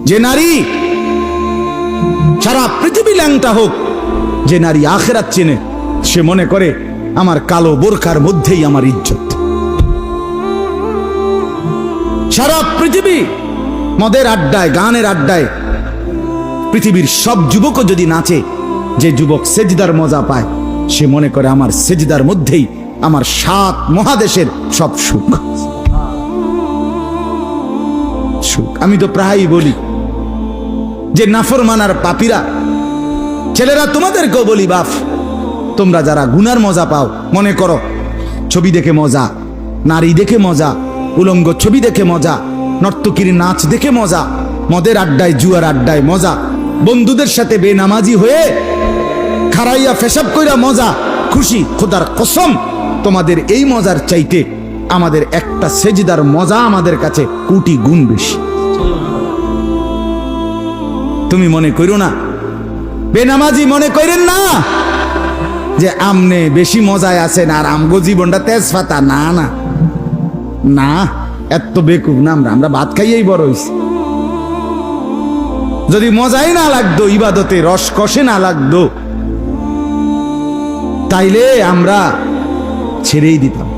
যে নারী সারা পৃথিবী ল্যাংটা হোক, যে নারী আখিরাত চেনে, সে মনে করে আমার কালো বোরকার মধ্যেই আমার ইজ্জত। সারা পৃথিবী মদের আড্ডায়, গানের আড্ডায় পৃথিবীর সব যুবকও যদি নাচে, যে যুবক সেজদার মজা পায়, সে মনে করে আমার সেজদার মধ্যেই আমার 7 মহাদেশের সব সুখ। আমি তো প্রায়ই বলি যে নাফরমানার পাপীরা, ছেলেরা তোমাদেরকেও বলি, বাপ তোমরা যারা গুনার মজা পাও, মনে করো ছবি দেখে মজা, নারী দেখে মজা, উলঙ্গ ছবি দেখে মজা, নর্তকীর নাচ দেখে মজা, মদের আড্ডায় জুয়ার আড্ডায় মজা, বন্ধুদের সাথে বেনামাজি হয়ে খারাইয়া ফেসাব কইরা মজা, খুশি। খোদার কসম, তোমাদের এই মজার চাইতে আমাদের একটা সেজদার মজা আমাদের কাছে কোটি গুণ বেশি। তুমি মনে করো না, বেনামাজি মনে করেন না যে আমনে বেশি মজায় আছেন আর আমগো জীবনটা তেজপাতা। না না না, এত বেকুব না আমরা। আমরা ভাত খাইয়েই বড় হইছি। যদি মজাই না লাগতো, ইবাদতে রস কষে না লাগতো, তাইলে আমরা ছেড়েই দিতাম।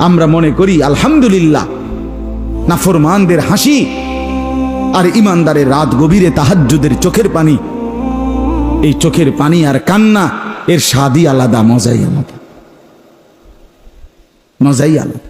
আমরা মনে করি আলহামদুলিল্লাহ, নাফরমানদের হাসি আর ইমানদারের রাত গভীরে তাহাজ্জুদের চোখের পানি, এই চোখের পানি আর কান্না, এর স্বাদই আলাদা, মজাই আলাদা, মজাই আলাদা।